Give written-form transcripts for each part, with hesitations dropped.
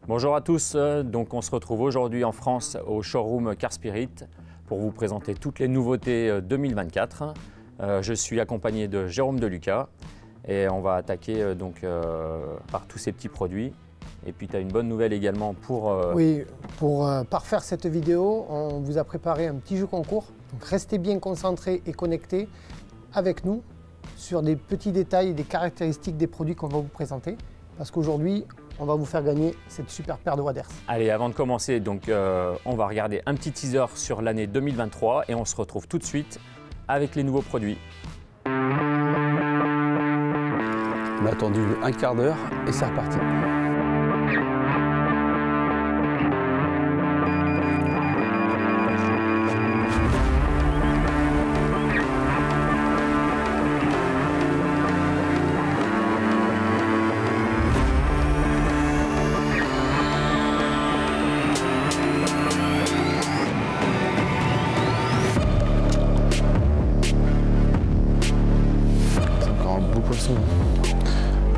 Bonjour à tous, donc on se retrouve aujourd'hui en France au showroom Car Spirit pour vous présenter toutes les nouveautés 2024. Je suis accompagné de Jérôme Deluca et on va attaquer par tous ces petits produits. Et puis tu as une bonne nouvelle également pour… Oui, pour parfaire cette vidéo, on vous a préparé un petit jeu concours. Donc restez bien concentrés et connectés avec nous sur des petits détails et des caractéristiques des produits qu'on va vous présenter. Parce qu'aujourd'hui, on va vous faire gagner cette super paire de waders. Allez, avant de commencer, on va regarder un petit teaser sur l'année 2023 et on se retrouve tout de suite avec les nouveaux produits. On a attendu un quart d'heure et c'est reparti.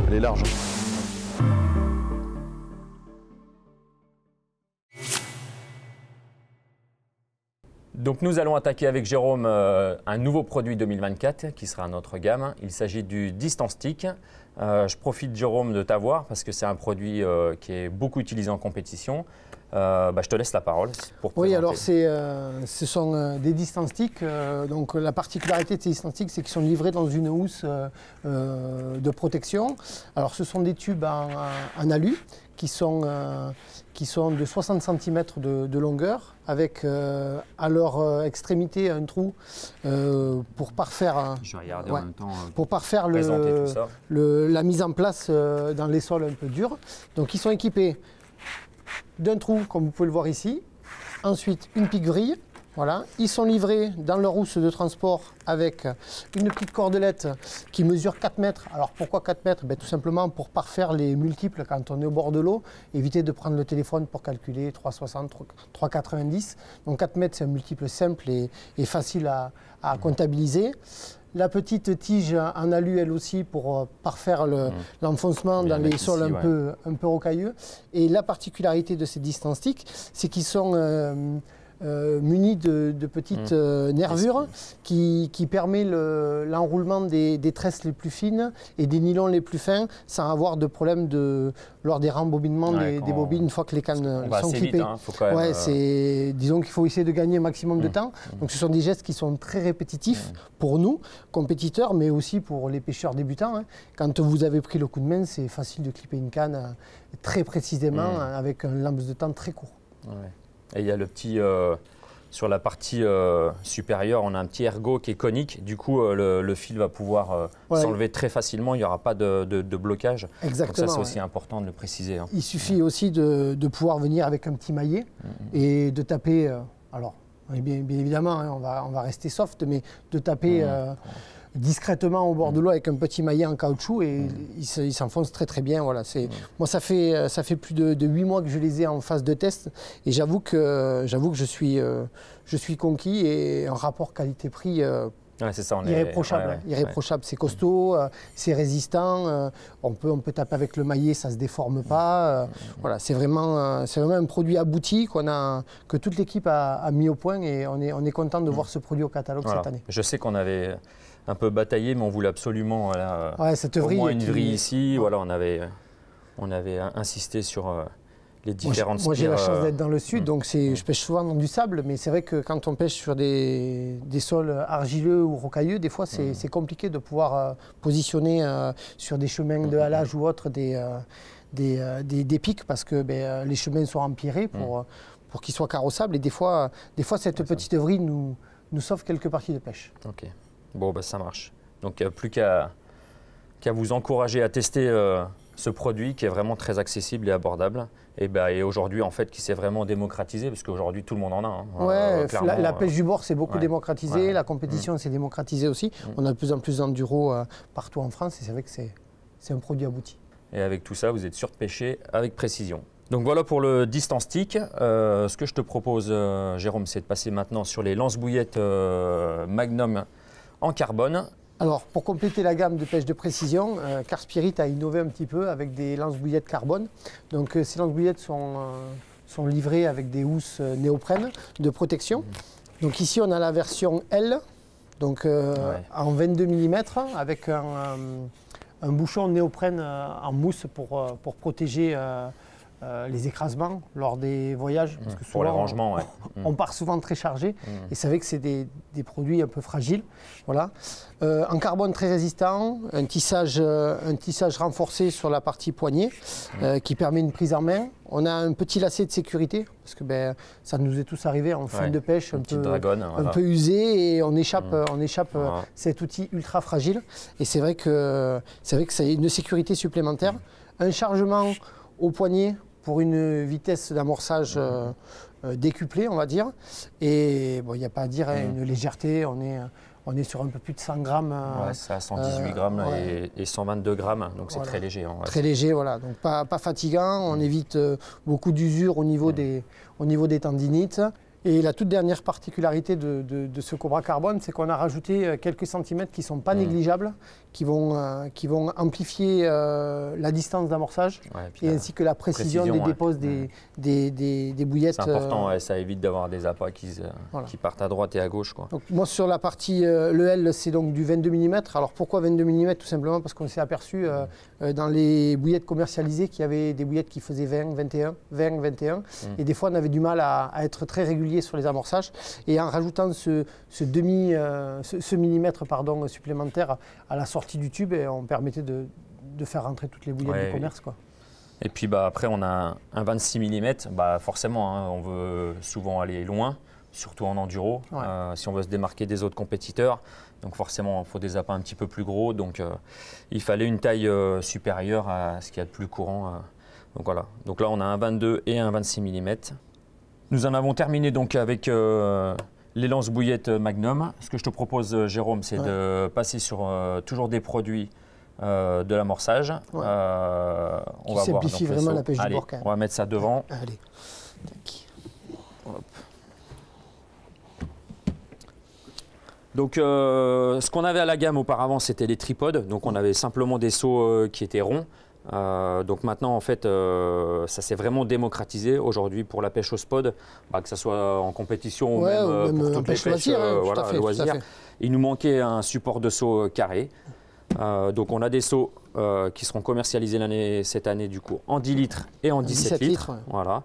Elle est large. Donc nous allons attaquer avec Jérôme un nouveau produit 2024 qui sera notre gamme. Il s'agit du Distance Stick. Je profite, Jérôme, de t'avoir parce que c'est un produit qui est beaucoup utilisé en compétition. Je te laisse la parole pour présenter. Oui, alors ce sont des Distance Sticks. Donc la particularité de ces Distance Sticks, c'est qu'ils sont livrés dans une housse de protection. Alors ce sont des tubes en alu qui sont de 60 cm de longueur, avec à leur extrémité un trou pour parfaire, pour parfaire la mise en place dans les sols un peu durs. Donc ils sont équipés d'un trou, comme vous pouvez le voir ici, ensuite une pique-vrille. Voilà. Ils sont livrés dans leur housse de transport avec une petite cordelette qui mesure 4 mètres. Alors pourquoi 4 mètres? Tout simplement pour parfaire les multiples quand on est au bord de l'eau, éviter de prendre le téléphone pour calculer 3,60, 3,90. Donc 4 mètres, c'est un multiple simple et facile à comptabiliser. La petite tige en alu, elle aussi, pour parfaire l'enfoncement dans les sols un peu rocailleux. Et la particularité de ces Distance Sticks, c'est qu'ils sont munis de petites nervures qui permet l'enroulement des tresses les plus fines et des nylons les plus fins sans avoir de problème lors des rembobinements des bobines une fois que les cannes sont clippées. Disons qu'il faut essayer de gagner un maximum de temps. Donc ce sont des gestes qui sont très répétitifs pour nous, compétiteurs, mais aussi pour les pêcheurs débutants. Quand vous avez pris le coup de main, c'est facile de clipper une canne très précisément avec un laps de temps très court. Et il y a le petit, sur la partie supérieure, on a un petit ergot qui est conique. Du coup, le fil va pouvoir s'enlever très facilement. Il n'y aura pas de blocage. Exactement. Donc ça, c'est aussi important de le préciser. Il suffit aussi de pouvoir venir avec un petit maillet et de taper. Alors, bien évidemment, on va rester soft, mais de taper discrètement au bord de l'eau avec un petit maillet en caoutchouc et il s'enfonce très très bien. Voilà, moi ça fait plus de 8 mois que je les ai en phase de test et j'avoue que je suis conquis et un rapport qualité-prix irréprochable. Irréprochable, c'est costaud, c'est résistant, on peut taper avec le maillet, ça ne se déforme pas. Voilà, c'est vraiment un produit abouti que toute l'équipe a mis au point et on est content de voir ce produit au catalogue cette année. Je sais qu'on avait un peu bataillé, mais on voulait absolument cette au vrille moins une vrille ici. Voilà, on avait insisté sur les différentes Moi j'ai la chance d'être dans le sud, donc je pêche souvent dans du sable, mais c'est vrai que quand on pêche sur des sols argileux ou rocailleux, des fois c'est compliqué de pouvoir positionner sur des chemins de halage ou autres des pics parce que les chemins sont empirés pour qu'ils soient carrossables et des fois cette petite vrille nous sauve quelques parties de pêche. Ok, bon ça marche. Donc plus qu'à vous encourager à tester ce produit qui est vraiment très accessible et abordable et aujourd'hui en fait qui s'est vraiment démocratisé parce qu'aujourd'hui tout le monde en a. La pêche du bord s'est beaucoup démocratisée, la compétition s'est démocratisée aussi. On a de plus en plus d'enduro partout en France et c'est vrai que c'est un produit abouti. Et avec tout ça, vous êtes sûr de pêcher avec précision. Donc voilà pour le Distance Stick. Ce que je te propose, Jérôme, c'est de passer maintenant sur les lance-bouillettes Magnum en carbone. Alors, pour compléter la gamme de pêche de précision, Carspirit a innové un petit peu avec des lance-bouillettes carbone. Donc, ces lance-bouillettes sont livrées avec des housses néoprène de protection. Donc ici, on a la version L, donc en 22 mm, avec un bouchon néoprène en mousse pour protéger les écrasements lors des voyages. Parce que pour les rangements, ouais. On part souvent très chargé et c'est vrai que c'est des produits un peu fragiles. Voilà. En carbone très résistant, un tissage renforcé sur la partie poignée qui permet une prise en main. On a un petit lacet de sécurité parce que ça nous est tous arrivé en fin de pêche un peu usé et on échappe cet outil ultra fragile. Et c'est vrai que c'est une sécurité supplémentaire. Un chargement au poignet pour une vitesse d'amorçage décuplée, on va dire. Et bon, il n'y a pas à dire, une légèreté, on est sur un peu plus de 100 grammes. Ouais, c'est à 118 grammes et 122 grammes, donc c'est très léger. Très léger, voilà. Donc pas fatigant, on évite beaucoup d'usure au niveau des tendinites. Et la toute dernière particularité de ce Cobra Carbone, c'est qu'on a rajouté quelques centimètres qui ne sont pas négligeables, qui vont amplifier la distance d'amorçage et ainsi que la précision des déposes des bouillettes. C'est important, ça évite d'avoir des appâts qui partent à droite et à gauche, quoi. Donc, moi, sur la partie, le L, c'est donc du 22 mm. Alors pourquoi 22 mm? Tout simplement parce qu'on s'est aperçu dans les bouillettes commercialisées qu'il y avait des bouillettes qui faisaient 20, 21. Et des fois, on avait du mal à être très régulier sur les amorçages, et en rajoutant ce millimètre supplémentaire à la sortie du tube, et on permettait de faire rentrer toutes les bouillettes du commerce, quoi. Et puis après on a un 26 mm, forcément on veut souvent aller loin, surtout en enduro, si on veut se démarquer des autres compétiteurs. Donc forcément, il faut des appâts un petit peu plus gros, donc il fallait une taille supérieure à ce qu'il y a de plus courant. Donc voilà, donc là on a un 22 et un 26 mm. Nous en avons terminé donc avec les lance-bouillettes Magnum. Ce que je te propose, Jérôme, c'est de passer sur toujours des produits de l'amorçage. On va simplifie vraiment la pêche du bord. On va mettre ça devant. Allez. Hop. Donc, ce qu'on avait à la gamme auparavant, c'était les tripodes. Donc, on avait simplement des seaux qui étaient ronds. Donc maintenant, en fait, ça s'est vraiment démocratisé aujourd'hui pour la pêche au spod, que ce soit en compétition ou même pour toutes les pêches loisirs. Il nous manquait un support de seau carré. Donc on a des seaux qui seront commercialisés cette année du coup en 10 litres et en 17 litres. Voilà.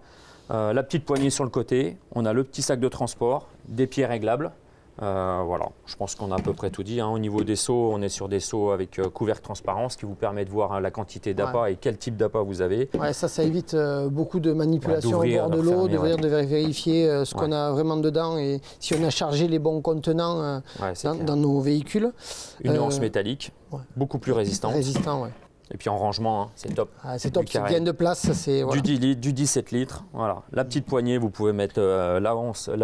La petite poignée sur le côté, on a le petit sac de transport, des pieds réglables. Voilà, je pense qu'on a à peu près tout dit. Au niveau des seaux, on est sur des seaux avec couvercle transparent, ce qui vous permet de voir la quantité d'appât et quel type d'appât vous avez. Ouais, ça évite beaucoup de manipulations au bord de l'eau, de vérifier ce qu'on a vraiment dedans et si on a chargé les bons contenants dans nos véhicules. Une anse métallique, beaucoup plus résistante. Et puis en rangement, c'est top. C'est top, c'est gain de place. Du 10 litres, du 17 litres. Voilà. La petite poignée, vous pouvez mettre la housse,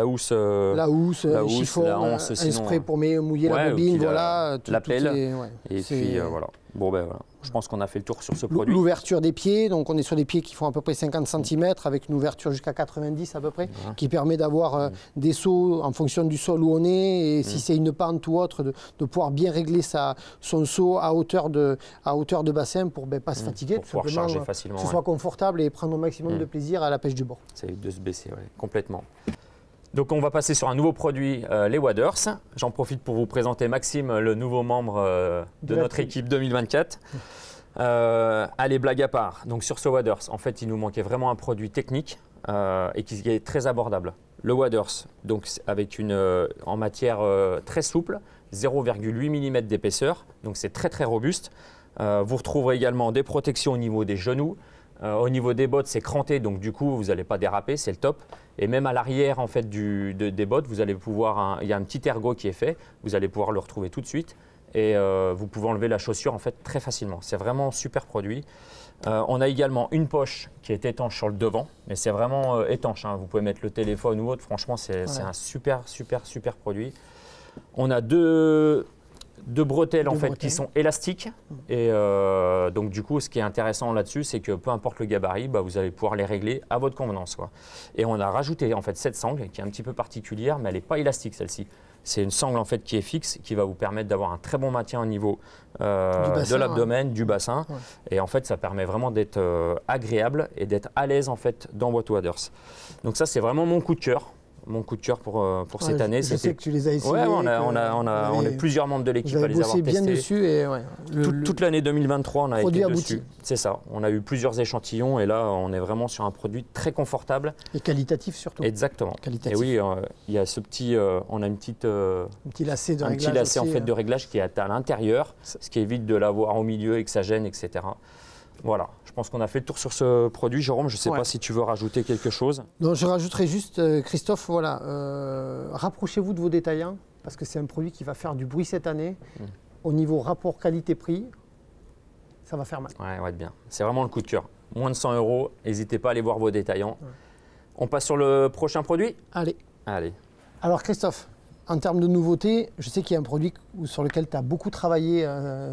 chiffon, un spray pour mouiller la bobine, la pelle. Et puis voilà. Bon ben voilà. Je pense qu'on a fait le tour sur ce produit. L'ouverture des pieds, donc on est sur des pieds qui font à peu près 50 cm avec une ouverture jusqu'à 90 à peu près, qui permet d'avoir des sauts en fonction du sol où on est et si c'est une pente ou autre, de pouvoir bien régler son saut à hauteur de bassin pour ne pas se fatiguer, pour pouvoir charger facilement, que ce soit confortable et prendre au maximum de plaisir à la pêche du bord. Ça évite de se baisser complètement. Donc on va passer sur un nouveau produit, les Waders. J'en profite pour vous présenter Maxime, le nouveau membre de notre équipe 2024. Allez, blague à part. Donc sur ce Waders, en fait, il nous manquait vraiment un produit technique et qui est très abordable. Le Waders, donc avec en matière très souple, 0,8 mm d'épaisseur, donc c'est très très robuste. Vous retrouverez également des protections au niveau des genoux. Au niveau des bottes, c'est cranté, donc du coup, vous n'allez pas déraper, c'est le top. Et même à l'arrière en fait, des bottes, vous allez pouvoir, il y a un petit ergot qui est fait, vous allez pouvoir le retrouver tout de suite. Et vous pouvez enlever la chaussure en fait, très facilement. C'est vraiment un super produit. On a également une poche qui est étanche sur le devant, mais c'est vraiment étanche. Vous pouvez mettre le téléphone ou autre, franchement, c'est un super produit. On a deux de bretelles en fait bretelles. qui sont élastiques. Et donc du coup, ce qui est intéressant là-dessus, c'est que peu importe le gabarit, bah, vous allez pouvoir les régler à votre convenance, quoi. Et on a rajouté en fait cette sangle qui est un petit peu particulière, mais elle n'est pas élastique celle-ci. C'est une sangle en fait qui est fixe, qui va vous permettre d'avoir un très bon maintien au niveau de l'abdomen, du bassin. Ouais. Et en fait, ça permet vraiment d'être agréable et d'être à l'aise en fait dans What Waders. Donc ça, c'est vraiment mon coup de cœur. Mon coup de cœur pour cette année. Je sais que tu les as essayés. Ouais, on est plusieurs membres de l'équipe à les avoir testés. bien dessus et ouais, toute l'année 2023, on a été abouti. dessus. C'est ça. On a eu plusieurs échantillons et là, on est vraiment sur un produit très confortable. Et qualitatif surtout. Exactement. Qualitatif. Et oui, il y a ce petit, on a un petit lacet de réglage. Un petit lacet aussi, en fait de réglage qui est à l'intérieur, ce qui évite de l'avoir au milieu et que ça gêne, etc. Voilà, je pense qu'on a fait le tour sur ce produit. Jérôme, je ne sais pas si tu veux rajouter quelque chose. Non, je rajouterai juste, Christophe, voilà, rapprochez-vous de vos détaillants parce que c'est un produit qui va faire du bruit cette année. Au niveau rapport qualité-prix, ça va faire mal. Ouais, bien. C'est vraiment le coup de cœur. Moins de 100 €, n'hésitez pas à aller voir vos détaillants. On passe sur le prochain produit ? Allez. Alors Christophe, en termes de nouveautés, je sais qu'il y a un produit sur lequel tu as beaucoup travaillé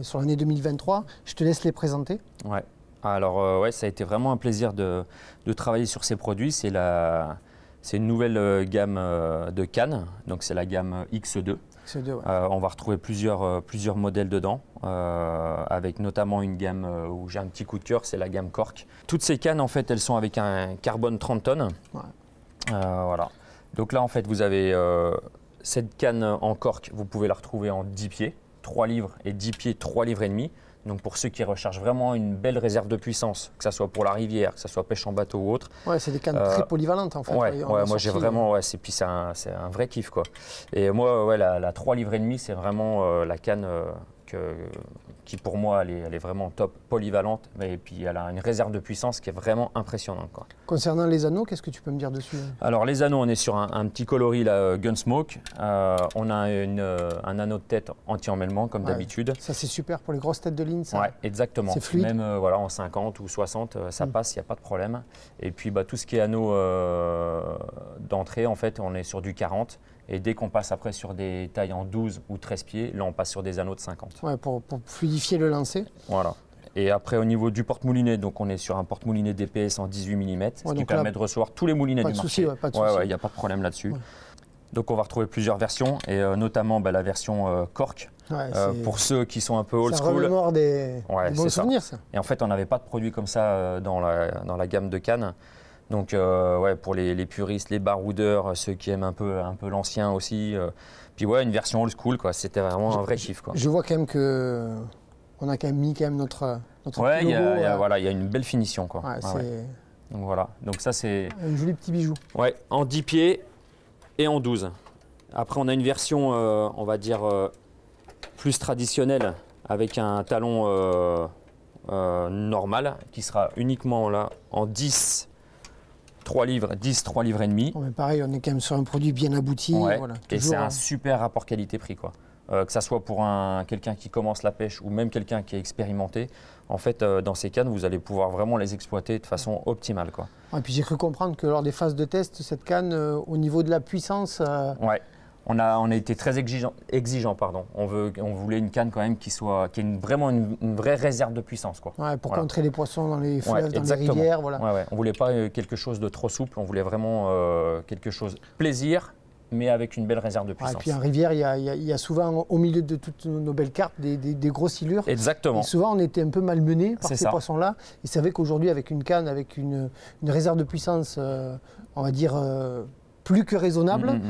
sur l'année 2023. Je te laisse les présenter. Ouais. Alors ça a été vraiment un plaisir de travailler sur ces produits. C'est une nouvelle gamme de cannes, donc c'est la gamme X2. X2, ouais. On va retrouver plusieurs modèles dedans, avec notamment une gamme où j'ai un petit coup de cœur, c'est la gamme Cork. Toutes ces cannes, en fait, elles sont avec un carbone 30 tonnes. Ouais. Voilà. Donc là, en fait, vous avez cette canne en Cork, vous pouvez la retrouver en 10 pieds, 3 livres et 10 pieds, 3 livres et demi. Donc pour ceux qui recherchent vraiment une belle réserve de puissance, que ce soit pour la rivière, que ce soit pêche en bateau ou autre. Ouais, c'est des cannes très polyvalentes en fait. Ouais, moi j'ai vraiment, puis c'est un vrai kiff quoi. Et moi, la 3 livres et demi, c'est vraiment la canne qui pour moi, elle est vraiment top, polyvalente. Et puis elle a une réserve de puissance qui est vraiment impressionnante, quoi. Concernant les anneaux, qu'est-ce que tu peux me dire dessus ? Alors les anneaux, on est sur un petit coloris là, Gunsmoke. On a un anneau de tête anti-emmêlement comme d'habitude. Ça c'est super pour les grosses têtes de ligne, ça. Ouais, exactement. C'est fluide. Même en 50 ou 60, ça passe, il n'y a pas de problème. Et puis tout ce qui est anneau d'entrée, en fait, on est sur du 40. Et dès qu'on passe après sur des tailles en 12 ou 13 pieds, là on passe sur des anneaux de 50. Ouais, pour fluidifier le lancer. Voilà. Et après au niveau du porte-moulinet, donc on est sur un porte-moulinet DPS en 18 mm, ce qui permet de recevoir tous les moulinets du marché. Pas de souci. Il n'y a pas de problème là-dessus. Ouais. Donc on va retrouver plusieurs versions, et notamment la version Cork. Pour ceux qui sont un peu old school. Ça remémore des bons souvenirs, ça. Et en fait, on n'avait pas de produit comme ça dans la gamme de cannes. Donc pour les puristes, les baroudeurs, ceux qui aiment un peu l'ancien aussi. Puis une version old school, quoi. C'était vraiment un vrai kiff, quoi. Je vois quand même qu'on a quand même mis notre logo. Il y a une belle finition, quoi. Donc voilà, donc ça c'est… Un joli petit bijou. Ouais, en 10 pieds et en 12. Après on a une version, on va dire, plus traditionnelle, avec un talon normal, qui sera uniquement là en 10, 3 livres, 10, 3 livres et demi. Mais pareil, on est quand même sur un produit bien abouti. Voilà, et c'est un super rapport qualité-prix, quoi. Que ça soit pour quelqu'un qui commence la pêche ou même quelqu'un qui est expérimenté, en fait, dans ces cannes, vous allez pouvoir vraiment les exploiter de façon optimale, quoi. Et puis j'ai cru comprendre que lors des phases de test, cette canne, au niveau de la puissance… On a été très exigeant, pardon. On voulait une canne quand même qui ait vraiment une vraie réserve de puissance, quoi. Pour contrer les poissons dans les fleuves, dans les rivières. Voilà. On ne voulait pas quelque chose de trop souple, on voulait vraiment quelque chose plaisir, mais avec une belle réserve de puissance. Et puis en rivière, il y a souvent au milieu de toutes nos belles cartes des grosses silures. Exactement. Et souvent, on était un peu malmenés par ces poissons-là. Et c'est vrai qu'aujourd'hui, avec une canne, avec une réserve de puissance, on va dire… plus que raisonnable.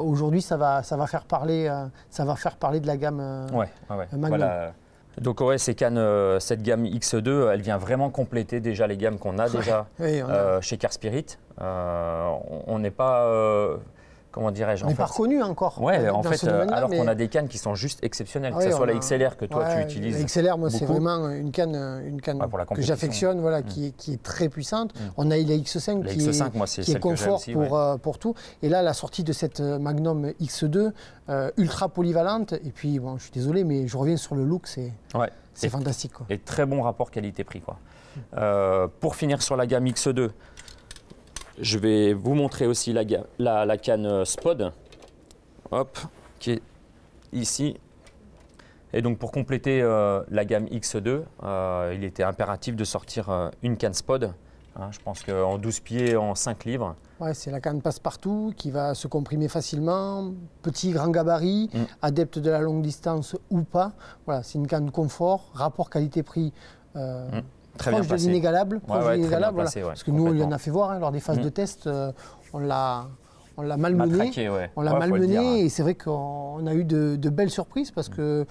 Aujourd'hui, ça va faire parler de la gamme Magnum. Voilà. Donc cette gamme X2, elle vient vraiment compléter déjà les gammes qu'on a déjà chez Carspirit. On n'est pas… comment dirais-je, on n'est pas reconnu encore. En fait, alors qu'on a des cannes qui sont juste exceptionnelles, que ce soit la XLR que toi tu utilises. La XLR, moi, c'est vraiment une canne que j'affectionne, qui est très puissante. On a la X5 qui est confort pour tout. Et là, la sortie de cette Magnum X2, ultra polyvalente. Et puis, je suis désolé, mais je reviens sur le look, c'est fantastique, quoi. Et très bon rapport qualité-prix, quoi. Pour finir sur la gamme X2, je vais vous montrer aussi la canne Spod, qui est ici. Et donc pour compléter la gamme X2, il était impératif de sortir une canne Spod. Hein, je pense qu'en 12 pieds, en 5 livres. Ouais, c'est la canne passe-partout qui va se comprimer facilement, petit, grand gabarit, adepte de la longue distance ou pas. Voilà, c'est une canne confort, rapport qualité-prix proche de l'inégalable. Voilà. Parce que nous, on lui en a fait voir hein, lors des phases de test, on l'a malmené. On l'a malmené et c'est vrai qu'on a eu de belles surprises parce que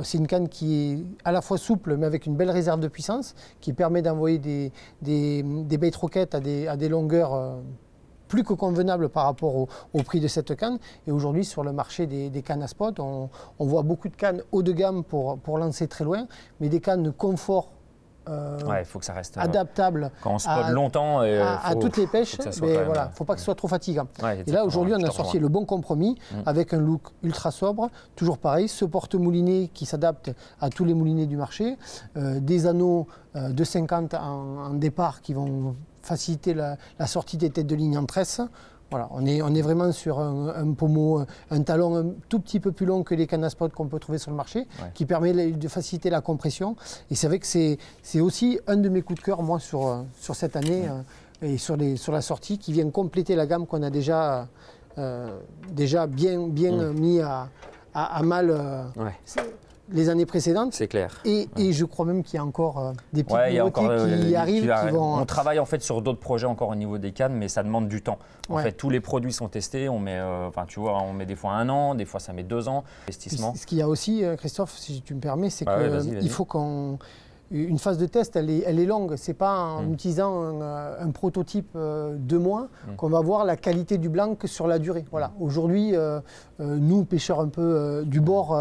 c'est une canne qui est à la fois souple mais avec une belle réserve de puissance qui permet d'envoyer des bait rockets à des longueurs plus que convenables par rapport au prix de cette canne. Et aujourd'hui, sur le marché des cannes à spot, on voit beaucoup de cannes haut de gamme pour lancer très loin, mais des cannes de confort il faut que ça reste adaptable quand on spot longtemps à toutes les pêches, mais voilà, faut pas que ce soit trop fatigant. Et là aujourd'hui on a sorti le bon compromis avec un look ultra sobre, toujours pareil, ce porte-moulinet qui s'adapte à tous les moulinets du marché, des anneaux de 50 en départ qui vont faciliter la sortie des têtes de ligne en tresse. Voilà, on est vraiment sur un pommeau, un talon un tout petit peu plus long que les cannes à spot qu'on peut trouver sur le marché, qui permet de faciliter la compression. Et c'est vrai que c'est aussi un de mes coups de cœur, moi, sur cette année et sur la sortie, qui vient compléter la gamme qu'on a déjà bien mis à mal les années précédentes. C'est clair. Et je crois même qu'il y a encore des petites nouveautés qui arrivent. On travaille en fait sur d'autres projets encore au niveau des cannes, mais ça demande du temps. En fait, tous les produits sont testés. On met, on met des fois 1 an, des fois ça met 2 ans. Investissement. Ce qu'il y a aussi, Christophe, si tu me permets, c'est qu'il faut qu'on... Une phase de test, elle est longue. Ce n'est pas en utilisant un prototype 2 mois qu'on va voir la qualité du blanc que sur la durée. Voilà. Aujourd'hui, nous, pêcheurs un peu du bord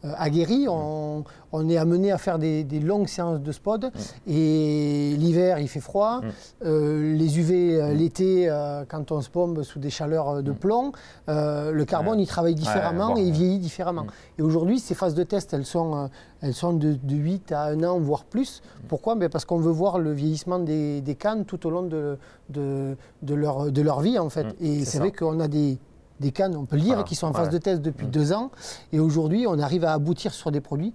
aguerris, on est amené à faire des longues séances de spod. Et l'hiver, il fait froid. Les UV, l'été, quand on se pompe sous des chaleurs de plomb, le carbone, il travaille différemment et il vieillit différemment. Et aujourd'hui, ces phases de test, elles sont de 8 à 1 an, voire plus. Pourquoi? Parce qu'on veut voir le vieillissement des cannes tout au long de leur vie, en fait. Et c'est vrai qu'on a des cannes, on peut le dire, qui sont en phase de test depuis 2 ans. Et aujourd'hui, on arrive à aboutir sur des produits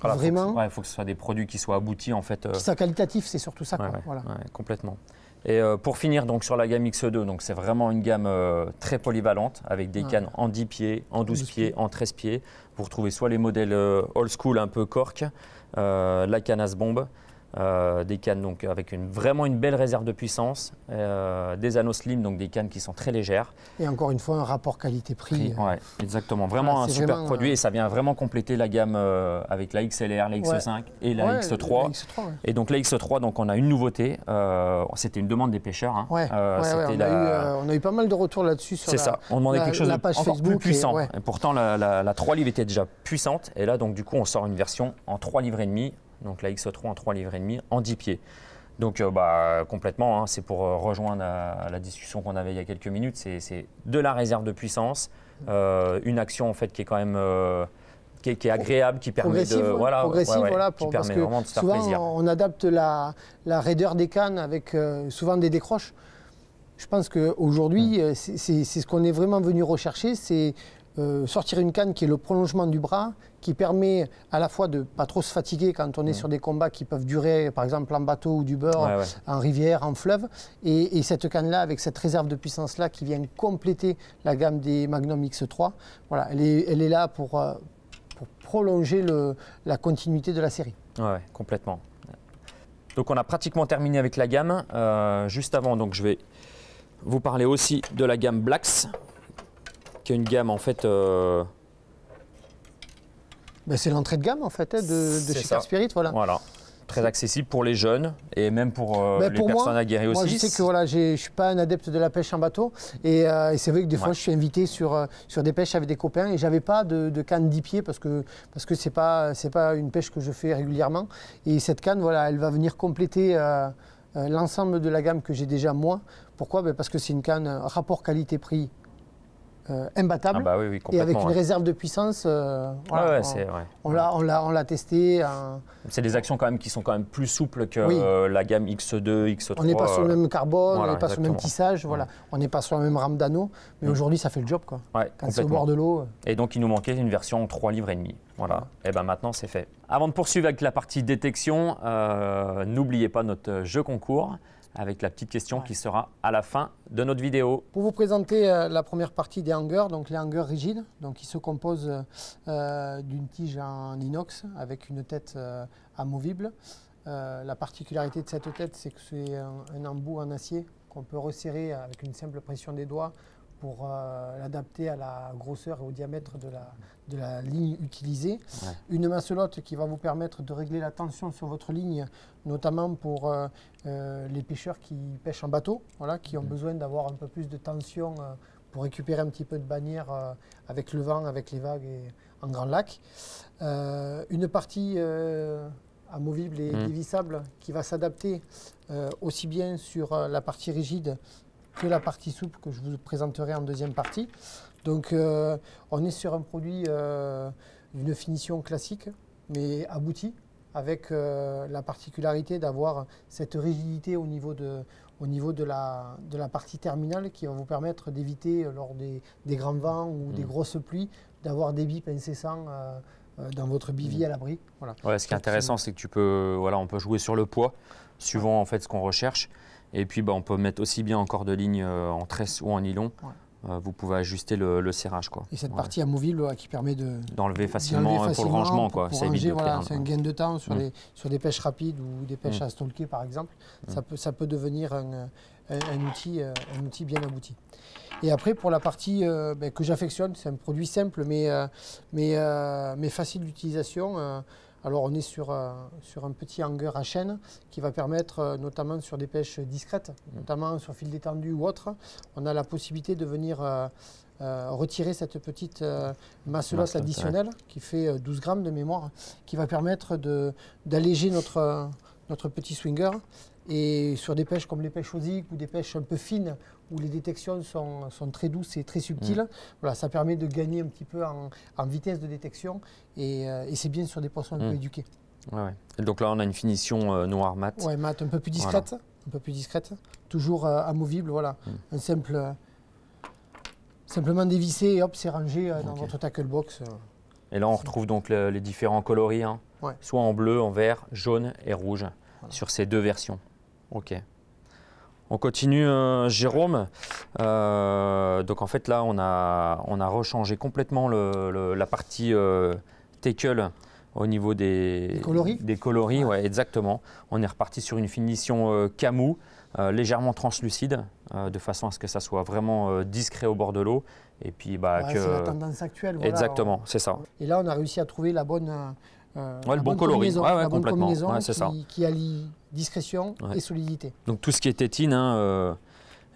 vraiment... Il faut que ce soit des produits qui soient aboutis, en fait. Qui soient qualitatifs, c'est surtout ça. Voilà. Complètement. Et pour finir donc, sur la gamme X2, donc c'est vraiment une gamme très polyvalente avec des cannes en 10 pieds, en 12 pieds, en 13 pieds. Vous retrouvez soit les modèles old school un peu cork, la canne As-Bombe, des cannes donc, avec vraiment une belle réserve de puissance, des anneaux slim, donc des cannes qui sont très légères. Et encore une fois, un rapport qualité-prix. Oui, exactement. Vraiment un super produit et ça vient vraiment compléter la gamme avec la XLR, la X5 et la X3. Et donc la X3, donc, on a une nouveauté. C'était une demande des pêcheurs. Hein. On a eu pas mal de retours là-dessus sur on demandait quelque chose page encore Facebook plus puissant. Et pourtant, la 3 livres était déjà puissante. Et là, donc, du coup, on sort une version en 3 livres et demi. Donc la X3 en 3 livres et demi en 10 pieds. Donc complètement, c'est pour rejoindre la discussion qu'on avait il y a quelques minutes, c'est de la réserve de puissance, une action en fait qui est quand même qui est agréable, qui permet qui permet vraiment de se faire plaisir. Souvent on adapte la raideur des cannes avec souvent des décroches. Je pense qu'aujourd'hui, c'est ce qu'on est vraiment venu rechercher, c'est sortir une canne qui est le prolongement du bras, qui permet à la fois de ne pas trop se fatiguer quand on est sur des combats qui peuvent durer, par exemple en bateau ou du beurre, en rivière, en fleuve. Et cette canne-là, avec cette réserve de puissance-là qui vient compléter la gamme des Magnum X3, voilà, elle est là pour prolonger la continuité de la série. Ouais, complètement. Donc on a pratiquement terminé avec la gamme. Juste avant, donc, je vais vous parler aussi de la gamme Blax, qui est une gamme en fait... c'est l'entrée de gamme en fait de chez Carspirit, voilà. Très accessible pour les jeunes et même pour les personnes aguerries aussi. Moi je sais que je ne suis pas un adepte de la pêche en bateau et c'est vrai que des fois je suis invité sur des pêches avec des copains et je n'avais pas de canne 10 pieds parce que ce n'est pas une pêche que je fais régulièrement. Et cette canne, elle va venir compléter l'ensemble de la gamme que j'ai déjà moi. Pourquoi? Parce que c'est une canne rapport qualité-prix imbattable. Ah bah oui, oui, Et complètement. avec une Ouais. réserve de puissance, Ouais, ouais, c'est ouais. on l'a testé. C'est des actions quand même qui sont quand même plus souples que Oui. la gamme X2, X3. On n'est pas sur le même carbone, voilà, on n'est pas sur le même exactement. tissage, voilà. On n'est pas sur la même rame d'anneau, mais aujourd'hui ça fait le job, quoi. Ouais, Quand c'est au complètement. bord de l'eau. Et donc, il nous manquait une version 3,5 livres. Voilà. Et ben maintenant, c'est fait. Avant de poursuivre avec la partie détection, n'oubliez pas notre jeu concours avec la petite question qui sera à la fin de notre vidéo. Pour vous présenter la première partie des hangers, donc les hangers rigides, donc qui se composent d'une tige en inox avec une tête amovible. La particularité de cette tête, c'est que c'est un embout en acier qu'on peut resserrer avec une simple pression des doigts pour l'adapter à la grosseur et au diamètre de la ligne utilisée. Ouais. Une masselotte qui va vous permettre de régler la tension sur votre ligne, notamment pour les pêcheurs qui pêchent en bateau, voilà, qui ont besoin d'avoir un peu plus de tension pour récupérer un petit peu de bannière avec le vent, avec les vagues et en grand lac. Une partie amovible et dévissable qui va s'adapter aussi bien sur la partie rigide que la partie souple que je vous présenterai en deuxième partie. Donc on est sur un produit d'une finition classique mais abouti avec la particularité d'avoir cette rigidité au niveau de la partie terminale qui va vous permettre d'éviter lors des grands vents ou des grosses pluies d'avoir des bips incessants dans votre bivy à l'abri. Voilà. Ouais, ce qui est intéressant, c'est que on peut jouer sur le poids, suivant en fait ce qu'on recherche. Et puis, on peut mettre aussi bien en corde de ligne en tresse ou en nylon. Ouais. Vous pouvez ajuster le serrage, quoi. Et cette partie amovible qui permet d'enlever facilement pour le rangement, quoi. Pour ça ranger, évite de voilà, perdre. c'est un gain de temps sur des pêches rapides ou des pêches à stalker, par exemple. Ça peut devenir un outil bien abouti. Et après, pour la partie que j'affectionne, c'est un produit simple mais facile d'utilisation. Alors on est sur un petit hanger à chaîne qui va permettre, notamment sur des pêches discrètes, notamment sur fil détendu ou autre, on a la possibilité de venir retirer cette petite masselotte additionnelle qui fait 12 grammes de mémoire, qui va permettre d'alléger notre petit swinger. Et sur des pêches comme les pêches osiques ou des pêches un peu fines où les détections sont très douces et très subtiles, voilà, ça permet de gagner un petit peu en vitesse de détection et c'est bien sur des poissons un peu éduqués. Ouais, ouais. Et donc là, on a une finition noir mat. Ouais, mat, un peu plus discrète, toujours amovible, voilà. Un simplement dévissé et hop, c'est rangé dans votre tackle box. Et là, on retrouve donc les différents coloris, hein, soit en bleu, en vert, jaune et rouge, sur ces deux versions. Ok. On continue, Jérôme. Donc en fait là, on a rechangé complètement la partie tackle au niveau des coloris. Ouais, exactement. On est reparti sur une finition camou, légèrement translucide, de façon à ce que ça soit vraiment discret au bord de l'eau. Et puis c'est la tendance actuelle. Voilà, exactement, c'est ça. Et là, on a réussi à trouver la bonne. Le bon coloris, complètement. C'est ça. Qui allie discrétion et solidité. Donc tout ce qui est tétine,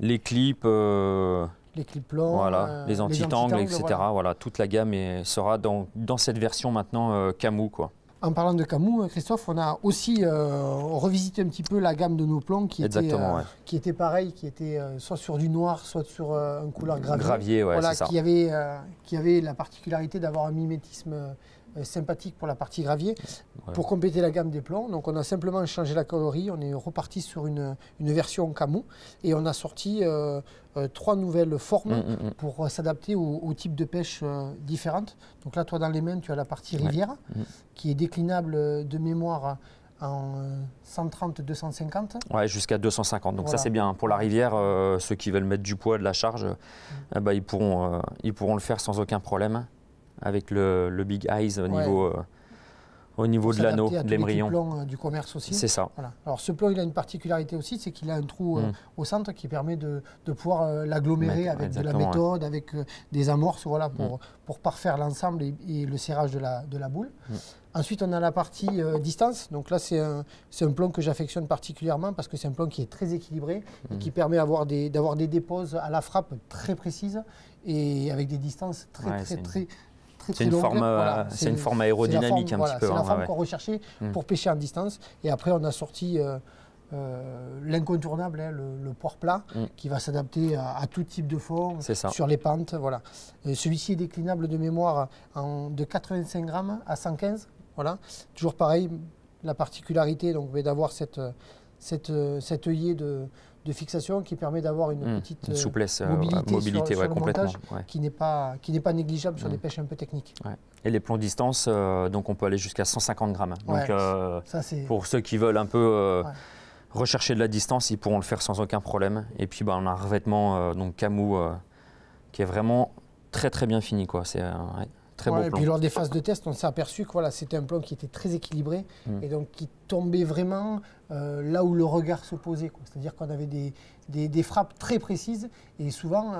les clips, les clips plans, les anti-tangles, etc. Voilà, toute la gamme sera dans cette version maintenant camou, quoi. En parlant de camou, Christophe, on a aussi revisité un petit peu la gamme de nos plans qui était pareil, qui était soit sur du noir, soit sur une couleur gravier. C'est ça. Qui avait la particularité d'avoir un mimétisme sympathique pour la partie gravier, pour compléter la gamme des plans. Donc on a simplement changé la coloris, on est reparti sur une version camou et on a sorti 3 nouvelles formes pour s'adapter au type de pêche différentes. Donc là, toi dans les mains, tu as la partie rivière qui est déclinable de mémoire en 130-250. Ouais, jusqu'à 250. Donc ça c'est bien. Pour la rivière, ceux qui veulent mettre du poids, de la charge, ils pourront le faire sans aucun problème. Avec le Big Eyes au niveau de l'anneau, de l'émerillon. C'est le plan du commerce aussi. C'est ça. Voilà. Alors ce plan, il a une particularité aussi, c'est qu'il a un trou au centre qui permet de pouvoir l'agglomérer avec de la méthode, avec des amorces, voilà, pour parfaire l'ensemble et le serrage de la boule. Ensuite, on a la partie distance. Donc là, c'est un plan que j'affectionne particulièrement parce que c'est un plan qui est très équilibré et qui permet d'avoir des déposes à la frappe très précises et avec des distances très c'est une forme aérodynamique un petit peu. C'est la forme qu'on recherchait pour pêcher en distance. Et après, on a sorti l'incontournable, hein, le poire plat, qui va s'adapter à tout type de fond, sur les pentes. Voilà. Celui-ci est déclinable de mémoire de 85 grammes à 115. Voilà. Toujours pareil, la particularité d'avoir cette œillet de fixation qui permet d'avoir une petite souplesse, mobilité sur le complètement, montage, qui n'est pas négligeable sur des pêches un peu techniques. Ouais. Et les plombs distance, donc on peut aller jusqu'à 150 grammes. Donc ça, pour ceux qui veulent un peu rechercher de la distance, ils pourront le faire sans aucun problème. Et puis on a un revêtement donc Camou qui est vraiment très très bien fini, quoi. C'est très beau plomb. Et puis lors des phases de test, on s'est aperçu que c'était un plomb qui était très équilibré et donc qui tombait vraiment là où le regard se posait. C'est-à-dire qu'on avait des frappes très précises et souvent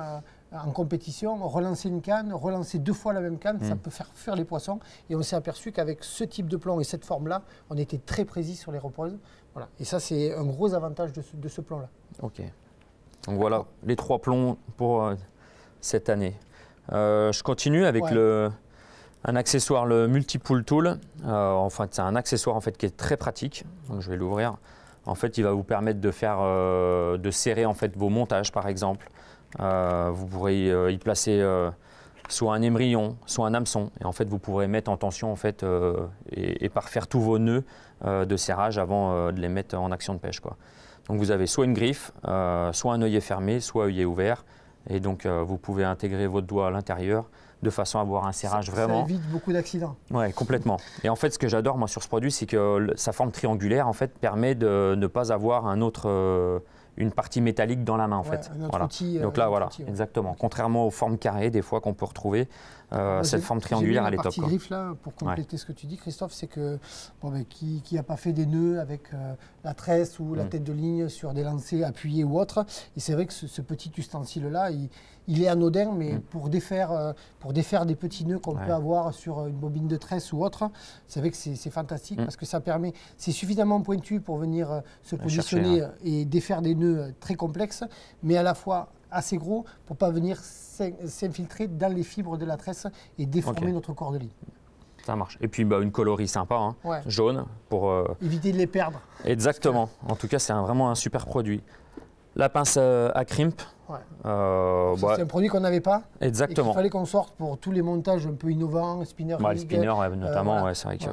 en compétition, relancer une canne, relancer 2 fois la même canne, ça peut faire fuir les poissons. Et on s'est aperçu qu'avec ce type de plomb et cette forme-là, on était très précis sur les reposes. Voilà. Et ça, c'est un gros avantage de ce plomb-là. Ok. Donc voilà les 3 plombs pour cette année. Je continue avec un accessoire, le Multipool Tool. Enfin, c'est un accessoire en fait qui est très pratique. Donc, je vais l'ouvrir. En fait, il va vous permettre de serrer en fait vos montages, par exemple. Vous pourrez y placer soit un émerillon, soit un hameçon. Et en fait, vous pourrez mettre en tension en fait et parfaire tous vos nœuds de serrage avant de les mettre en action de pêche, quoi. Donc, vous avez soit une griffe, soit un œillet fermé, soit œillet ouvert. Et donc, vous pouvez intégrer votre doigt à l'intérieur de façon à avoir un serrage vraiment. Ça évite beaucoup d'accidents. Oui, complètement. Et en fait, ce que j'adore moi sur ce produit, c'est que sa forme triangulaire en fait permet de ne pas avoir une partie métallique dans la main en fait. Voilà. Outil, donc là, voilà, exactement. Contrairement aux formes carrées des fois qu'on peut retrouver, cette forme triangulaire, elle est top. La partie griffe là, pour compléter ce que tu dis, Christophe, c'est que qui n'a pas fait des nœuds avec la tresse ou la tête de ligne sur des lancers appuyés ou autres. Et c'est vrai que ce petit ustensile là, il est anodin, mais pour défaire des petits nœuds qu'on peut avoir sur une bobine de tresse ou autre, c'est vrai que c'est fantastique parce que ça permet, c'est suffisamment pointu pour venir se positionner et défaire des nœuds très complexes, mais à la fois assez gros pour ne pas venir s'infiltrer dans les fibres de la tresse et déformer notre corps de ligne. Ça marche. Et puis une coloris sympa, hein, jaune, pour éviter de les perdre. Exactement. En tout cas, c'est vraiment un super produit. La pince à crimp. C'est un produit qu'on n'avait pas. Exactement. Il fallait qu'on sorte pour tous les montages un peu innovants, spinner rig. Les spinners notamment, c'est vrai que...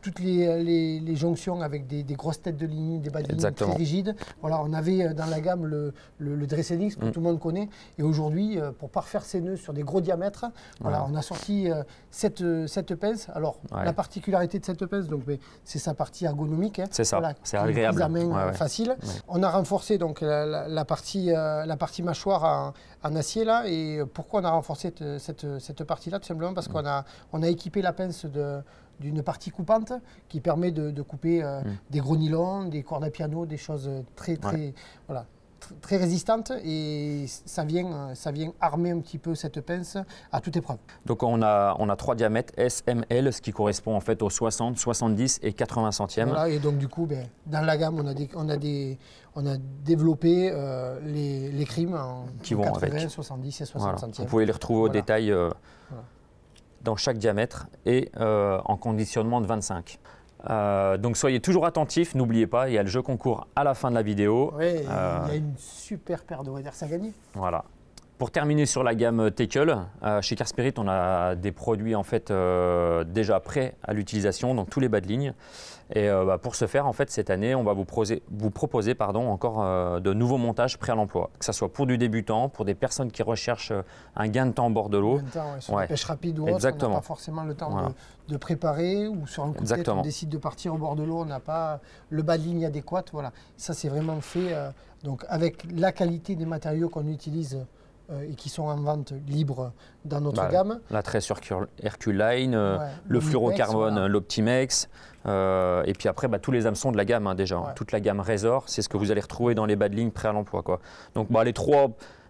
Toutes les jonctions avec des grosses têtes de ligne, des bas de ligne très rigides. Voilà, on avait dans la gamme le Dressenix que tout le monde connaît. Et aujourd'hui, pour parfaire ces nœuds sur des gros diamètres, voilà, on a sorti cette pince. Alors, la particularité de cette pince, c'est sa partie ergonomique. Hein, c'est ça, c'est agréable. La main facile. On a renforcé donc, la partie mâchoire en acier là. Et pourquoi on a renforcé cette partie-là? Tout simplement parce qu'on a équipé la pince d'une partie coupante qui permet de couper des gros nylons, des cordes à piano, des choses très résistantes, et ça vient armer un petit peu cette pince à toute épreuve. Donc on a 3 diamètres S, M, L, ce qui correspond en fait aux 60, 70 et 80 centièmes. Voilà, et donc du coup, dans la gamme, on a développé les crimes en 80, 70 et 60 centièmes. Vous pouvez les retrouver au détail dans chaque diamètre et en conditionnement de 25. Donc soyez toujours attentifs, n'oubliez pas, il y a le jeu concours à la fin de la vidéo. Oui, il y a une super paire de waders à gagner. Voilà. Pour terminer sur la gamme Tackle, chez Carspirit, on a des produits en fait déjà prêts à l'utilisation, donc tous les bas de ligne. Et pour ce faire, en fait, cette année, on va vous proposer encore de nouveaux montages prêts à l'emploi. Que ce soit pour du débutant, pour des personnes qui recherchent un gain de temps en bord de l'eau. Sur une pêche rapide ou autre, on n'a pas forcément le temps de préparer, ou sur un coup de tête, on décide de partir au bord de l'eau, on n'a pas le bas de ligne adéquat. Voilà. Ça, c'est vraiment fait donc avec la qualité des matériaux qu'on utilise et qui sont en vente libre dans notre gamme. La tresse Herculine, le fluorocarbone, l'Optimex, et puis après tous les hameçons de la gamme déjà. Toute la gamme Razor, c'est ce que vous allez retrouver dans les bas de ligne prêts à l'emploi, quoi. Donc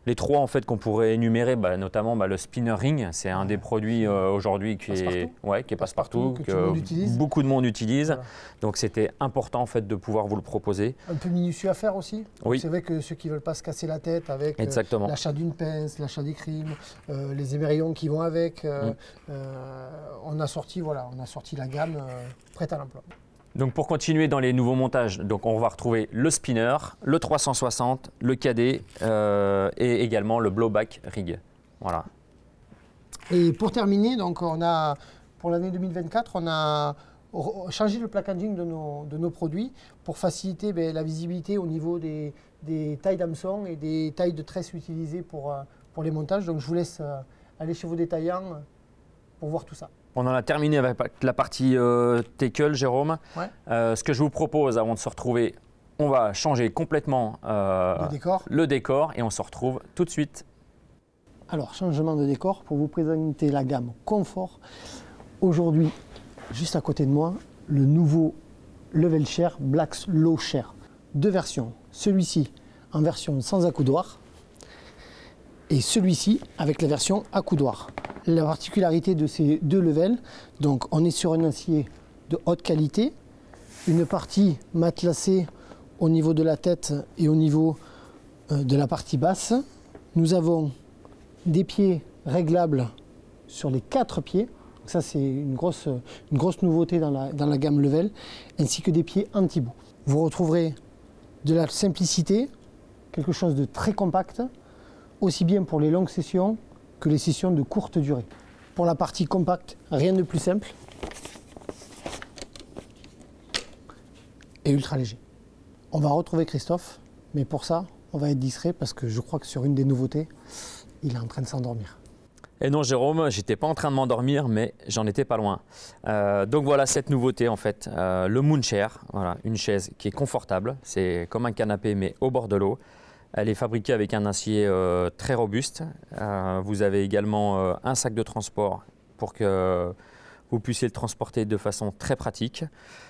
les trois en fait qu'on pourrait énumérer, notamment le spinner ring, c'est un des produits aujourd'hui qui est passe-partout, que beaucoup de monde utilise. Voilà. Donc c'était important en fait de pouvoir vous le proposer. Un peu minutieux à faire aussi. Oui. C'est vrai que ceux qui ne veulent pas se casser la tête avec l'achat d'une pince, l'achat des crimes, les émerillons qui vont avec, on a sorti la gamme prête à l'emploi. Donc pour continuer dans les nouveaux montages, donc on va retrouver le spinner, le 360, le cadet et également le blowback rig. Voilà. Et pour terminer, donc on a, pour l'année 2024, on a changé le packaging de nos produits pour faciliter la visibilité au niveau des tailles d'hameçon et des tailles de tresse utilisées pour les montages. Donc je vous laisse aller chez vos détaillants pour voir tout ça. On en a terminé avec la partie tackle, Jérôme. Ouais. Ce que je vous propose avant de se retrouver, on va changer complètement le décor et on se retrouve tout de suite. Alors, changement de décor pour vous présenter la gamme Confort. Aujourd'hui, juste à côté de moi, le nouveau Level Chair Black Low Chair. Deux versions. Celui-ci en version sans accoudoir et celui-ci avec la version accoudoir. La particularité de ces deux levels, donc on est sur un acier de haute qualité, une partie matelassée au niveau de la tête et au niveau de la partie basse. Nous avons des pieds réglables sur les 4 pieds, donc ça c'est une grosse nouveauté dans la gamme Level, ainsi que des pieds anti-bout. Vous retrouverez de la simplicité, quelque chose de très compact, aussi bien pour les longues sessions que les sessions de courte durée. Pour la partie compacte, rien de plus simple et ultra léger. On va retrouver Christophe, mais pour ça, on va être discret parce que je crois que sur une des nouveautés, il est en train de s'endormir. Et non Jérôme, j'étais pas en train de m'endormir, mais j'en étais pas loin. Donc voilà cette nouveauté en fait, le Moonchair, voilà, une chaise qui est confortable, c'est comme un canapé mais au bord de l'eau. Elle est fabriquée avec un acier très robuste. Vous avez également un sac de transport pour que vous puissiez le transporter de façon très pratique.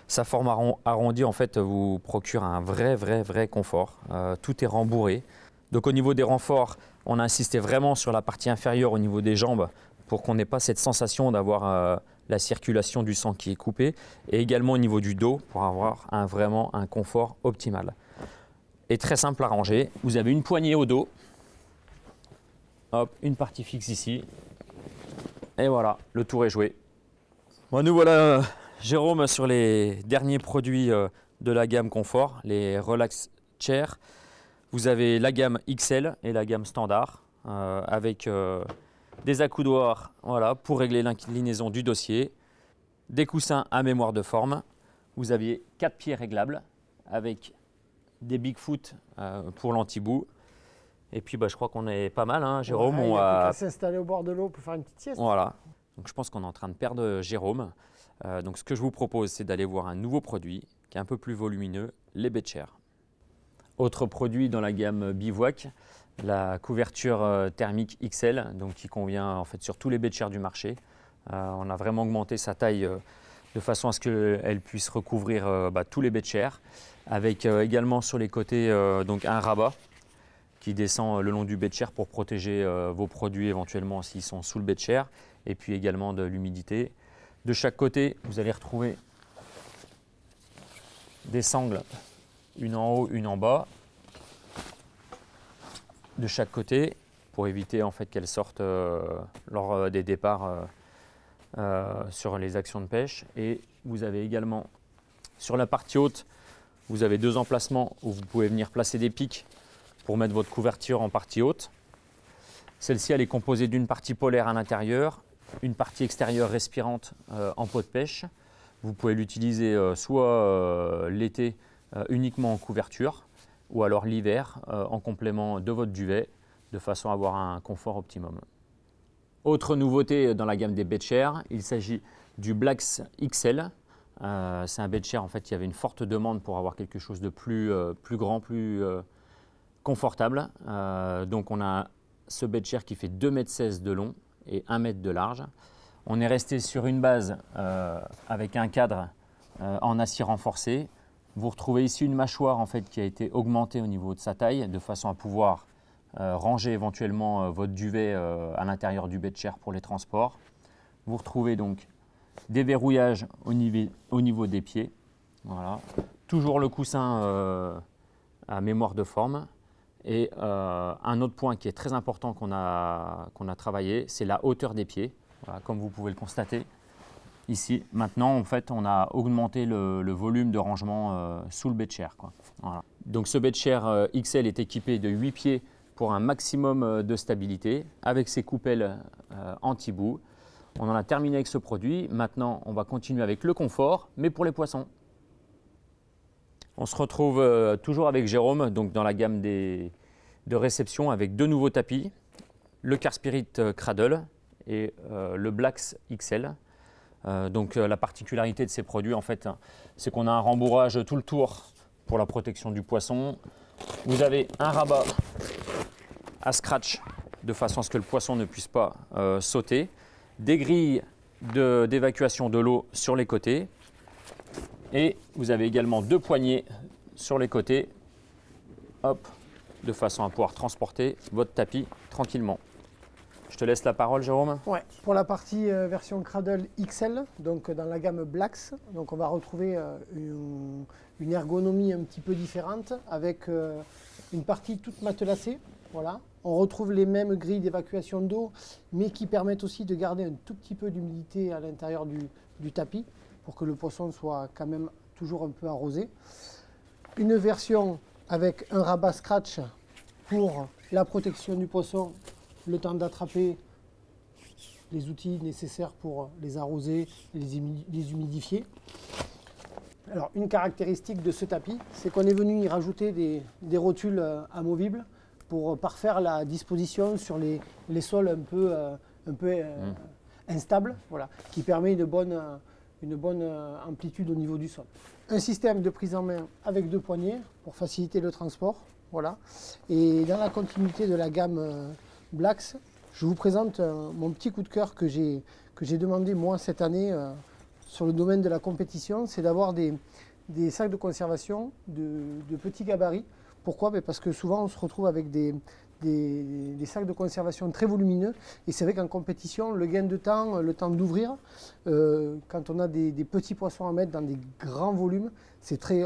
Sa forme arrondie en fait vous procure un vrai confort. Tout est rembourré. Donc au niveau des renforts, on a insisté vraiment sur la partie inférieure au niveau des jambes pour qu'on n'ait pas cette sensation d'avoir la circulation du sang qui est coupée. Et également au niveau du dos pour avoir vraiment un confort optimal. Et très simple à ranger. Vous avez une poignée au dos. Hop, une partie fixe ici. Et voilà, le tour est joué. Bon, nous voilà, Jérôme, sur les derniers produits de la gamme Confort, les Relax Chair. Vous avez la gamme XL et la gamme standard avec des accoudoirs voilà, pour régler l'inclinaison du dossier, des coussins à mémoire de forme. Vous aviez 4 pieds réglables avec des Bigfoot pour l'anti-bout. Et puis je crois qu'on est pas mal, hein, Jérôme. Ouais, on va s'installer au bord de l'eau pour faire une petite sieste. Voilà. Donc je pense qu'on est en train de perdre Jérôme. Donc ce que je vous propose, c'est d'aller voir un nouveau produit qui est un peu plus volumineux, les Bedchairs. Autre produit dans la gamme Bivouac, la couverture thermique XL, donc qui convient en fait sur tous les Bedchairs du marché. On a vraiment augmenté sa taille de façon à ce qu'elle puisse recouvrir tous les Bedchairs, avec également sur les côtés donc un rabat qui descend le long du bedchair pour protéger vos produits éventuellement s'ils sont sous le bedchair, et puis également de l'humidité. De chaque côté, vous allez retrouver des sangles, une en haut, une en bas, de chaque côté, pour éviter en fait qu'elles sortent lors des départs sur les actions de pêche. Et vous avez également sur la partie haute, vous avez 2 emplacements où vous pouvez venir placer des pics pour mettre votre couverture en partie haute. Celle-ci, elle est composée d'une partie polaire à l'intérieur, une partie extérieure respirante en peau de pêche. Vous pouvez l'utiliser soit l'été uniquement en couverture, ou alors l'hiver en complément de votre duvet, de façon à avoir un confort optimum. Autre nouveauté dans la gamme des bedchairs, il s'agit du Blax XL. C'est un bedchair en fait qui avait une forte demande pour avoir quelque chose de plus grand, plus confortable. Donc on a ce bedchair qui fait 2,16 m de long et 1 m de large. On est resté sur une base avec un cadre en acier renforcé. Vous retrouvez ici une mâchoire en fait, qui a été augmentée au niveau de sa taille de façon à pouvoir ranger éventuellement votre duvet à l'intérieur du bedchair pour les transports. Vous retrouvez donc des verrouillages au niveau des pieds. Voilà. Toujours le coussin à mémoire de forme. Et un autre point qui est très important qu'on a travaillé, c'est la hauteur des pieds. Voilà, comme vous pouvez le constater, Ici, maintenant, en fait, on a augmenté le volume de rangement sous le bed-chair, quoi. Voilà. Donc ce bed-chair XL est équipé de 8 pieds pour un maximum de stabilité, avec ses coupelles anti-boue. On en a terminé avec ce produit. Maintenant, on va continuer avec le confort, mais pour les poissons. On se retrouve toujours avec Jérôme, donc dans la gamme de réception, avec 2 nouveaux tapis, le Carspirit Cradle et le Blacks XL. La particularité de ces produits, en fait, c'est qu'on a un rembourrage tout le tour pour la protection du poisson. Vous avez un rabat à scratch de façon à ce que le poisson ne puisse pas sauter, des grilles d'évacuation de l'eau sur les côtés et vous avez également 2 poignées sur les côtés, hop, de façon à pouvoir transporter votre tapis tranquillement. Je te laisse la parole, Jérôme. Ouais, pour la partie version Cradle XL, donc dans la gamme Blacks, donc on va retrouver une ergonomie un petit peu différente avec une partie toute matelassée. Voilà. On retrouve les mêmes grilles d'évacuation d'eau, mais qui permettent aussi de garder un tout petit peu d'humidité à l'intérieur du tapis pour que le poisson soit quand même toujours un peu arrosé. Une version avec un rabat scratch pour la protection du poisson, le temps d'attraper les outils nécessaires pour les arroser et les humidifier. Alors, une caractéristique de ce tapis, c'est qu'on est venu y rajouter des rotules amovibles pour parfaire la disposition sur les sols un peu instables, voilà, qui permet une bonne amplitude au niveau du sol. Un système de prise en main avec 2 poignées pour faciliter le transport. Voilà. Et dans la continuité de la gamme Blacks, je vous présente mon petit coup de cœur que j'ai demandé moi cette année sur le domaine de la compétition, c'est d'avoir des sacs de conservation de petits gabarits. Pourquoi? Parce que souvent on se retrouve avec des sacs de conservation très volumineux et c'est vrai qu'en compétition, le gain de temps, le temps d'ouvrir, quand on a des petits poissons à mettre dans des grands volumes,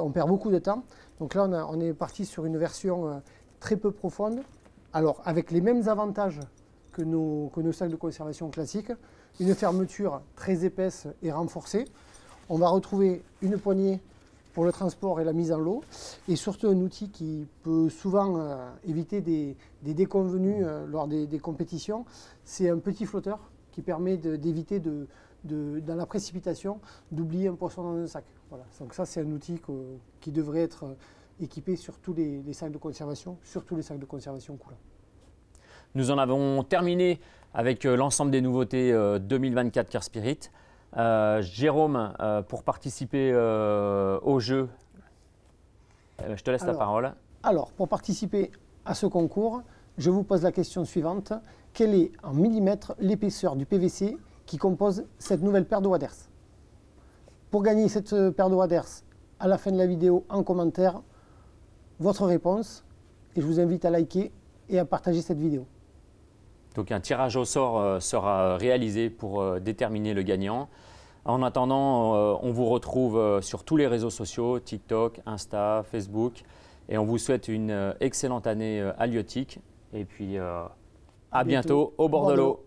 on perd beaucoup de temps. Donc là on est parti sur une version très peu profonde, alors avec les mêmes avantages que nos sacs de conservation classiques, une fermeture très épaisse et renforcée. On va retrouver une poignée pour le transport et la mise en lot, et surtout un outil qui peut souvent éviter des déconvenues lors des compétitions, c'est un petit flotteur qui permet d'éviter dans la précipitation d'oublier un poisson dans un sac. Voilà. Donc ça c'est un outil qui devrait être équipé sur tous les sacs de conservation, surtout les sacs de conservation coulants. Nous en avons terminé avec l'ensemble des nouveautés 2024 Carspirit. Jérôme, pour participer au jeu, je te laisse la parole. Alors, pour participer à ce concours, je vous pose la question suivante. Quelle est en millimètres l'épaisseur du PVC qui compose cette nouvelle paire de waders? Pour gagner cette paire de waders, à la fin de la vidéo, en commentaire, votre réponse. Et je vous invite à liker et à partager cette vidéo. Donc un tirage au sort sera réalisé pour déterminer le gagnant. En attendant, on vous retrouve sur tous les réseaux sociaux, TikTok, Insta, Facebook. Et on vous souhaite une excellente année halieutique. Et puis à bientôt au bord de l'eau.